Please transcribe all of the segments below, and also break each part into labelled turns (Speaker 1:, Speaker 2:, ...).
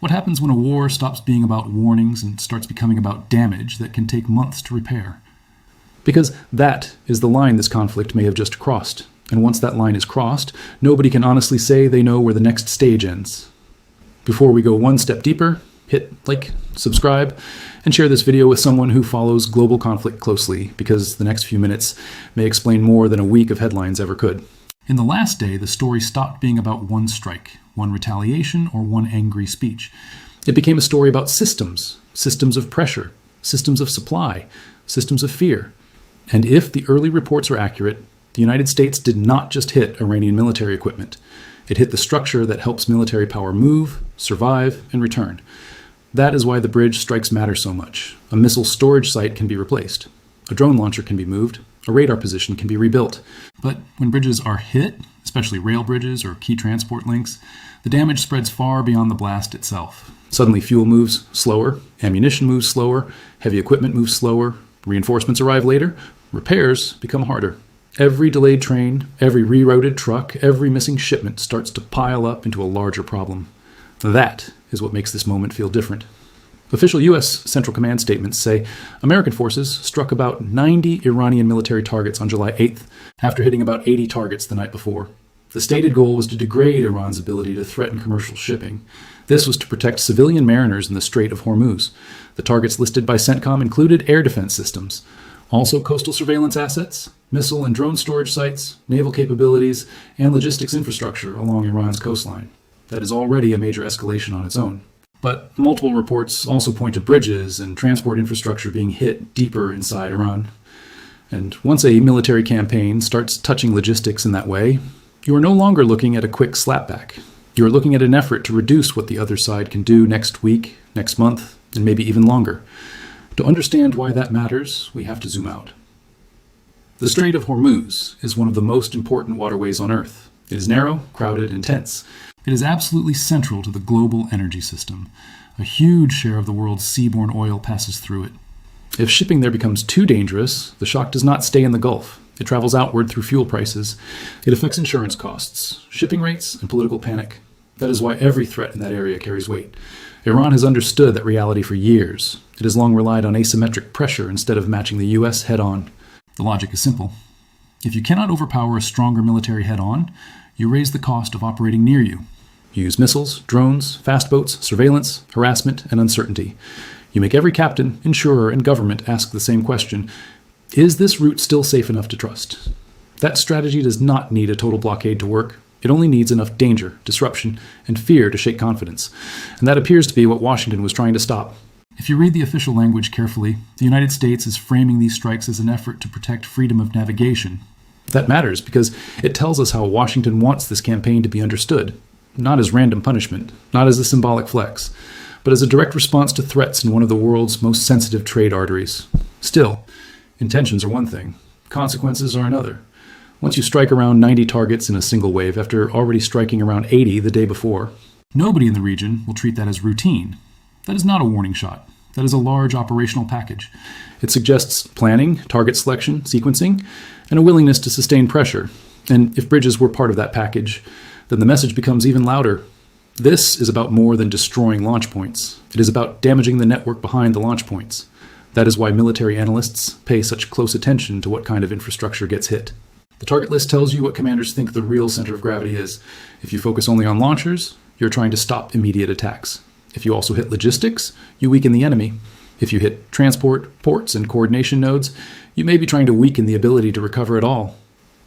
Speaker 1: What happens when a war stops being about warnings and starts becoming about damage that can take months to repair? Because that is the line this conflict may have just crossed. And once that line is crossed, nobody can honestly say they know where the next stage ends. Before we go one step deeper, hit like, subscribe, and share this video with someone who follows global conflict closely, because the next few minutes may explain more than a week of headlines ever could. In the last day, the story stopped being about one strike, one retaliation, or one angry speech. It became a story about systems, systems of pressure, systems of supply, systems of fear. And if the early reports are accurate, the United States did not just hit Iranian military equipment. It hit the structure that helps military power move, survive, and return. That is why the bridge strikes matter so much. A missile storage site can be replaced. A drone launcher can be moved. A radar position can be rebuilt. But when bridges are hit, especially rail bridges or key transport links, the damage spreads far beyond the blast itself. Suddenly fuel moves slower, ammunition moves slower, heavy equipment moves slower, reinforcements arrive later, repairs become harder. Every delayed train, every rerouted truck, every missing shipment starts to pile up into a larger problem. That is what makes this moment feel different. Official U.S. Central Command statements say American forces struck about 90 Iranian military targets on July 8th, after hitting about 80 targets the night before. The stated goal was to degrade Iran's ability to threaten commercial shipping. This was to protect civilian mariners in the Strait of Hormuz. The targets listed by CENTCOM included air defense systems, also coastal surveillance assets, missile and drone storage sites, naval capabilities, and logistics infrastructure along Iran's coastline. That is already a major escalation on its own. But multiple reports also point to bridges and transport infrastructure being hit deeper inside Iran. And once a military campaign starts touching logistics in that way, you are no longer looking at a quick slapback. You are looking at an effort to reduce what the other side can do next week, next month, and maybe even longer. To understand why that matters, we have to zoom out. The Strait of Hormuz is one of the most important waterways on Earth. It is narrow, crowded, and tense. It is absolutely central to the global energy system. A huge share of the world's seaborne oil passes through it. If shipping there becomes too dangerous, the shock does not stay in the Gulf. It travels outward through fuel prices. It affects insurance costs, shipping rates, and political panic. That is why every threat in that area carries weight. Iran has understood that reality for years. It has long relied on asymmetric pressure instead of matching the U.S. head-on. The logic is simple. If you cannot overpower a stronger military head-on, you raise the cost of operating near you. You use missiles, drones, fast boats, surveillance, harassment, and uncertainty. You make every captain, insurer, and government ask the same question: is this route still safe enough to trust? That strategy does not need a total blockade to work. It only needs enough danger, disruption, and fear to shake confidence. And that appears to be what Washington was trying to stop. If you read the official language carefully, the United States is framing these strikes as an effort to protect freedom of navigation. That matters because it tells us how Washington wants this campaign to be understood. Not as random punishment, not as a symbolic flex, but as a direct response to threats in one of the world's most sensitive trade arteries. Still, intentions are one thing, consequences are another. Once you strike around 90 targets in a single wave after already striking around 80 the day before, nobody in the region will treat that as routine. That is not a warning shot. That is a large operational package. It suggests planning, target selection, sequencing, and a willingness to sustain pressure. And if bridges were part of that package, then the message becomes even louder. This is about more than destroying launch points. It is about damaging the network behind the launch points. That is why military analysts pay such close attention to what kind of infrastructure gets hit. The target list tells you what commanders think the real center of gravity is. If you focus only on launchers, you're trying to stop immediate attacks. If you also hit logistics, you weaken the enemy. If you hit transport, ports, and coordination nodes, you may be trying to weaken the ability to recover it all.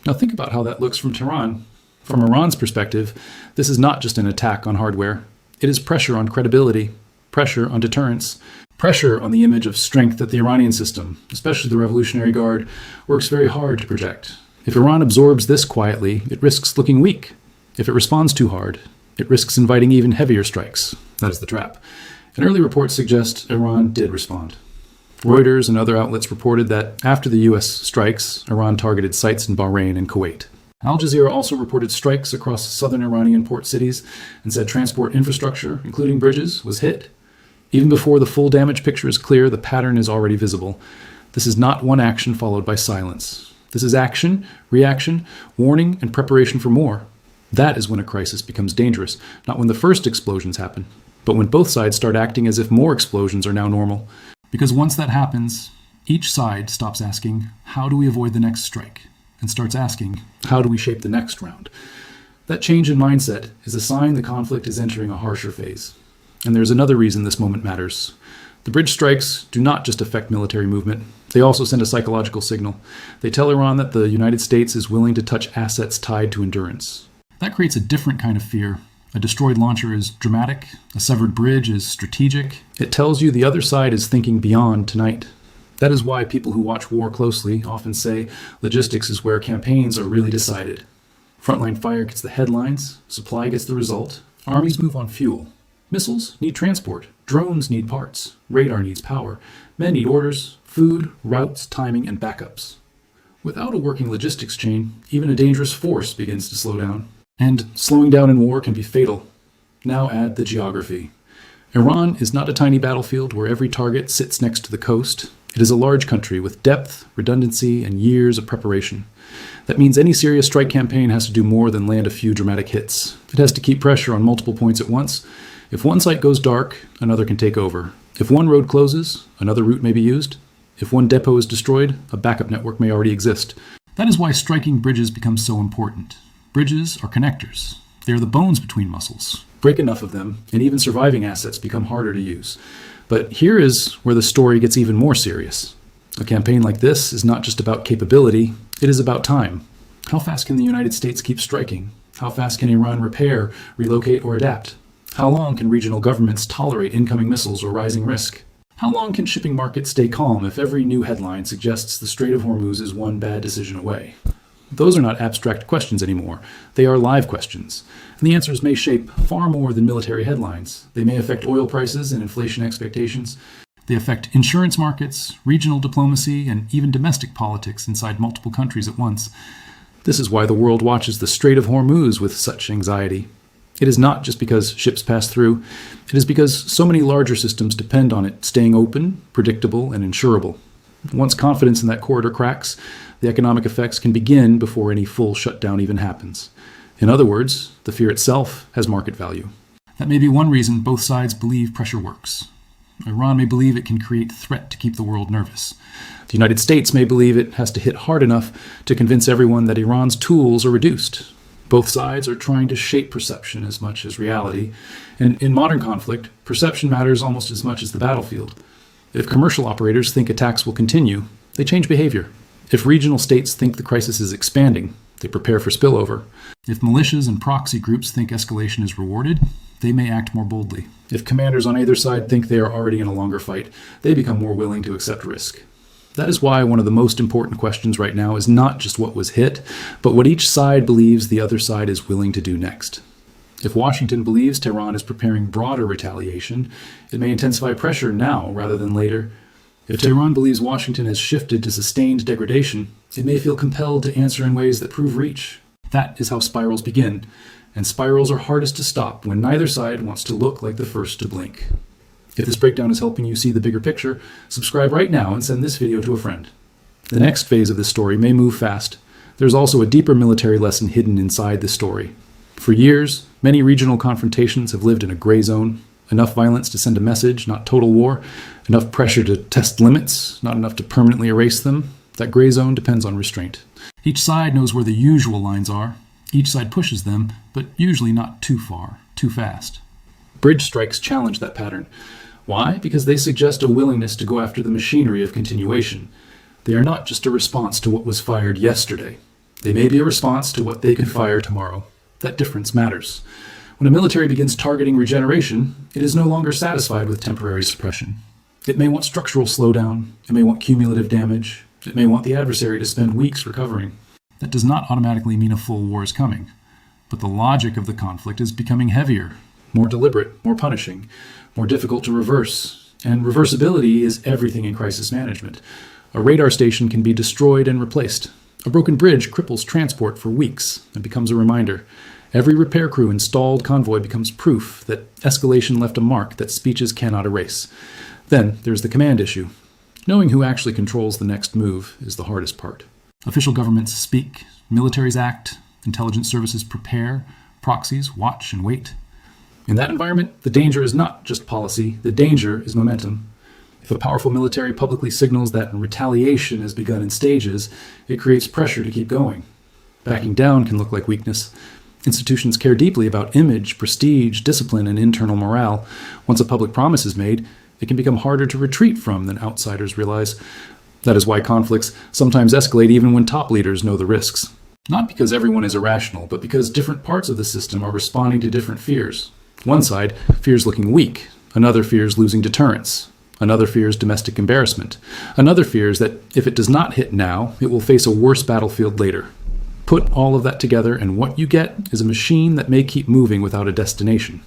Speaker 1: Now think about how that looks from Tehran. From Iran's perspective, this is not just an attack on hardware. It is pressure on credibility, pressure on deterrence, pressure on the image of strength that the Iranian system, especially the Revolutionary Guard, works very hard to project. If Iran absorbs this quietly, it risks looking weak. If it responds too hard, it risks inviting even heavier strikes. That is the trap. And early reports suggest Iran did respond. Reuters and other outlets reported that after the U.S. strikes, Iran targeted sites in Bahrain and Kuwait. Al Jazeera also reported strikes across southern Iranian port cities and said transport infrastructure, including bridges, was hit. Even before the full damage picture is clear, the pattern is already visible. This is not one action followed by silence. This is action, reaction, warning, and preparation for more. That is when a crisis becomes dangerous, not when the first explosions happen. But when both sides start acting as if more explosions are now normal, because once that happens, each side stops asking, how do we avoid the next strike? And starts asking, how do we shape the next round? That change in mindset is a sign the conflict is entering a harsher phase. And there's another reason this moment matters. The bridge strikes do not just affect military movement. They also send a psychological signal. They tell Iran that the United States is willing to touch assets tied to endurance. That creates a different kind of fear. A destroyed launcher is dramatic. A severed bridge is strategic. It tells you the other side is thinking beyond tonight. That is why people who watch war closely often say logistics is where campaigns are really decided. Frontline fire gets the headlines, supply gets the result, armies move on fuel. Missiles need transport, drones need parts, radar needs power, men need orders, food, routes, timing, and backups. Without a working logistics chain, even a dangerous force begins to slow down. And slowing down in war can be fatal. Now add the geography. Iran is not a tiny battlefield where every target sits next to the coast. It is a large country with depth, redundancy, and years of preparation. That means any serious strike campaign has to do more than land a few dramatic hits. It has to keep pressure on multiple points at once. If one site goes dark, another can take over. If one road closes, another route may be used. If one depot is destroyed, a backup network may already exist. That is why striking bridges becomes so important. Bridges are connectors. They are the bones between muscles. Break enough of them, and even surviving assets become harder to use. But here is where the story gets even more serious. A campaign like this is not just about capability, it is about time. How fast can the United States keep striking? How fast can Iran repair, relocate, or adapt? How long can regional governments tolerate incoming missiles or rising risk? How long can shipping markets stay calm if every new headline suggests the Strait of Hormuz is one bad decision away? Those are not abstract questions anymore. They are live questions. And the answers may shape far more than military headlines. They may affect oil prices and inflation expectations. They affect insurance markets, regional diplomacy, and even domestic politics inside multiple countries at once. This is why the world watches the Strait of Hormuz with such anxiety. It is not just because ships pass through. It is because so many larger systems depend on it staying open, predictable, and insurable. Once confidence in that corridor cracks, the economic effects can begin before any full shutdown even happens. In other words, the fear itself has market value. That may be one reason both sides believe pressure works. Iran may believe it can create threat to keep the world nervous. The United States may believe it has to hit hard enough to convince everyone that Iran's tools are reduced. Both sides are trying to shape perception as much as reality. And in modern conflict, perception matters almost as much as the battlefield. If commercial operators think attacks will continue, they change behavior. If regional states think the crisis is expanding, they prepare for spillover. If militias and proxy groups think escalation is rewarded, they may act more boldly. If commanders on either side think they are already in a longer fight, they become more willing to accept risk. That is why one of the most important questions right now is not just what was hit, but what each side believes the other side is willing to do next. If Washington believes Tehran is preparing broader retaliation, it may intensify pressure now rather than later. If Tehran believes Washington has shifted to sustained degradation, it may feel compelled to answer in ways that prove reach. That is how spirals begin, and spirals are hardest to stop when neither side wants to look like the first to blink. If this breakdown is helping you see the bigger picture, subscribe right now and send this video to a friend. The next phase of this story may move fast. There's also a deeper military lesson hidden inside the story. For years, many regional confrontations have lived in a gray zone. Enough violence to send a message, not total war. Enough pressure to test limits, not enough to permanently erase them. That gray zone depends on restraint. Each side knows where the usual lines are. Each side pushes them, but usually not too far, too fast. Bridge strikes challenge that pattern. Why? Because they suggest a willingness to go after the machinery of continuation. They are not just a response to what was fired yesterday. They may be a response to what they could fire tomorrow. That difference matters. When a military begins targeting regeneration, it is no longer satisfied with temporary suppression. It may want structural slowdown. It may want cumulative damage. It may want the adversary to spend weeks recovering. That does not automatically mean a full war is coming. But the logic of the conflict is becoming heavier, more deliberate, more punishing, more difficult to reverse. And reversibility is everything in crisis management. A radar station can be destroyed and replaced. A broken bridge cripples transport for weeks and becomes a reminder. Every repair crew and stalled convoy becomes proof that escalation left a mark that speeches cannot erase. Then there's the command issue. Knowing who actually controls the next move is the hardest part. Official governments speak, militaries act, intelligence services prepare, proxies watch and wait. In that environment, the danger is not just policy, the danger is momentum. If a powerful military publicly signals that retaliation has begun in stages, it creates pressure to keep going. Backing down can look like weakness. Institutions care deeply about image, prestige, discipline, and internal morale. Once a public promise is made, it can become harder to retreat from than outsiders realize. That is why conflicts sometimes escalate even when top leaders know the risks. Not because everyone is irrational, but because different parts of the system are responding to different fears. One side fears looking weak. Another fears losing deterrence. Another fears domestic embarrassment. Another fears that if it does not hit now, it will face a worse battlefield later. Put all of that together, and what you get is a machine that may keep moving without a destination.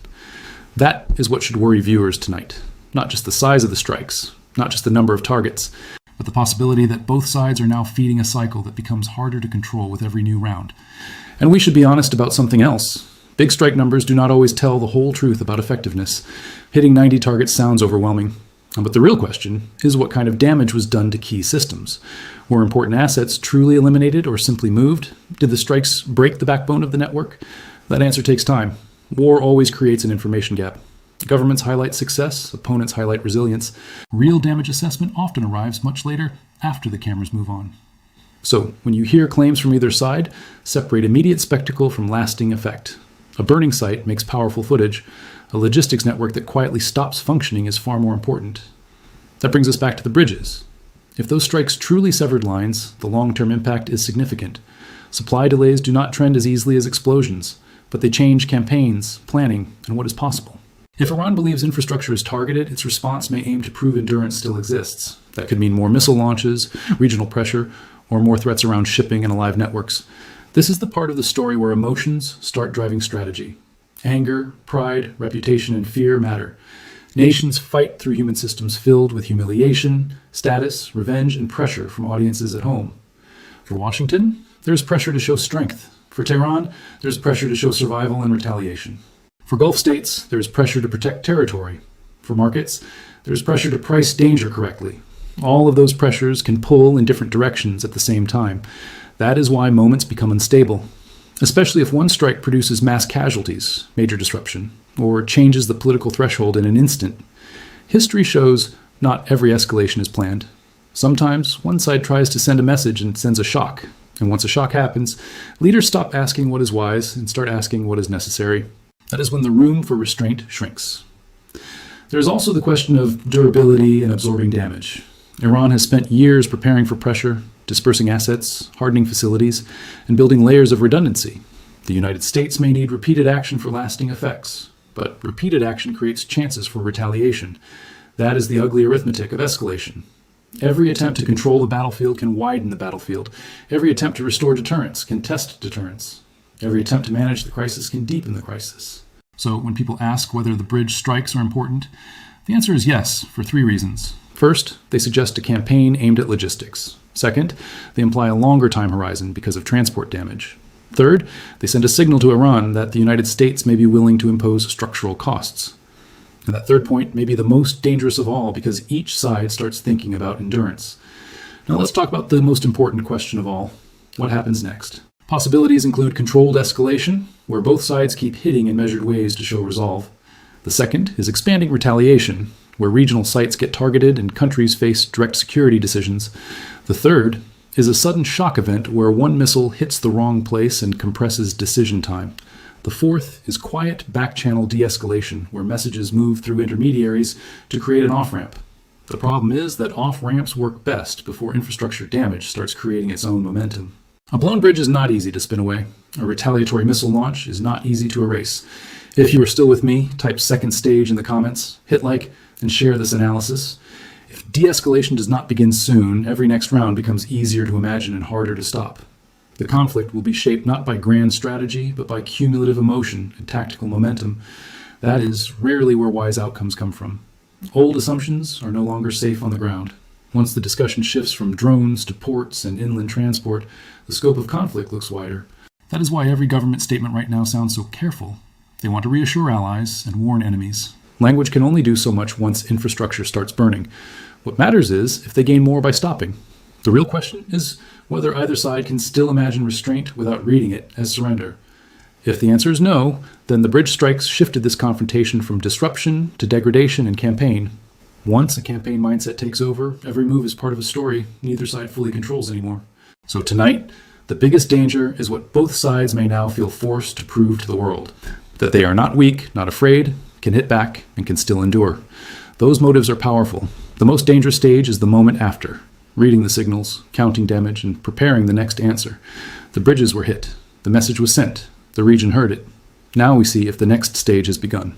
Speaker 1: That is what should worry viewers tonight. Not just the size of the strikes, not just the number of targets, but the possibility that both sides are now feeding a cycle that becomes harder to control with every new round. And we should be honest about something else. Big strike numbers do not always tell the whole truth about effectiveness. Hitting 90 targets sounds overwhelming. But the real question is what kind of damage was done to key systems. Were important assets truly eliminated or simply moved? Did the strikes break the backbone of the network? That answer takes time. War always creates an information gap. Governments highlight success, opponents highlight resilience. Real damage assessment often arrives much later, after the cameras move on. So, when you hear claims from either side, separate immediate spectacle from lasting effect. A burning site makes powerful footage. A logistics network that quietly stops functioning is far more important. That brings us back to the bridges. If those strikes truly severed lines, the long-term impact is significant. Supply delays do not trend as easily as explosions, but they change campaigns, planning, and what is possible. If Iran believes infrastructure is targeted, its response may aim to prove endurance still exists. That could mean more missile launches, regional pressure, or more threats around shipping and alive networks. This is the part of the story where emotions start driving strategy. Anger, pride, reputation, and fear matter. Nations fight through human systems filled with humiliation, status, revenge, and pressure from audiences at home. For Washington, there's pressure to show strength. For Tehran, there's pressure to show survival and retaliation. For Gulf states, there's pressure to protect territory. For markets, there's pressure to price danger correctly. All of those pressures can pull in different directions at the same time. That is why moments become unstable. Especially if one strike produces mass casualties, major disruption, or changes the political threshold in an instant. History shows not every escalation is planned. Sometimes one side tries to send a message and sends a shock. And once a shock happens, leaders stop asking what is wise and start asking what is necessary. That is when the room for restraint shrinks. There is also the question of durability and absorbing damage. Iran has spent years preparing for pressure, dispersing assets, hardening facilities, and building layers of redundancy. The United States may need repeated action for lasting effects, but repeated action creates chances for retaliation. That is the ugly arithmetic of escalation. Every attempt to control the battlefield can widen the battlefield. Every attempt to restore deterrence can test deterrence. Every attempt to manage the crisis can deepen the crisis. So when people ask whether the bridge strikes are important, the answer is yes, for 3 reasons. First, they suggest a campaign aimed at logistics. Second, they imply a longer time horizon because of transport damage. Third, they send a signal to Iran that the United States may be willing to impose structural costs. And that third point may be the most dangerous of all because each side starts thinking about endurance. Now let's talk about the most important question of all. What happens next? Possibilities include controlled escalation, where both sides keep hitting in measured ways to show resolve. The second is expanding retaliation, where regional sites get targeted and countries face direct security decisions. The third is a sudden shock event where one missile hits the wrong place and compresses decision time. The fourth is quiet back-channel de-escalation, where messages move through intermediaries to create an off-ramp. The problem is that off-ramps work best before infrastructure damage starts creating its own momentum. A blown bridge is not easy to spin away. A retaliatory missile launch is not easy to erase. If you are still with me, type second stage in the comments, hit like, and share this analysis. If de-escalation does not begin soon, every next round becomes easier to imagine and harder to stop. The conflict will be shaped not by grand strategy, but by cumulative emotion and tactical momentum. That is rarely where wise outcomes come from. Old assumptions are no longer safe on the ground. Once the discussion shifts from drones to ports and inland transport, the scope of conflict looks wider. That is why every government statement right now sounds so careful. They want to reassure allies and warn enemies. Language can only do so much once infrastructure starts burning. What matters is if they gain more by stopping. The real question is whether either side can still imagine restraint without reading it as surrender. If the answer is no, then the bridge strikes shifted this confrontation from disruption to degradation and campaign. Once a campaign mindset takes over, every move is part of a story neither side fully controls anymore. So tonight, the biggest danger is what both sides may now feel forced to prove to the world. That they are not weak, not afraid, can hit back, and can still endure. Those motives are powerful. The most dangerous stage is the moment after, reading the signals, counting damage, and preparing the next answer. The bridges were hit. The message was sent. The region heard it. Now we see if the next stage has begun.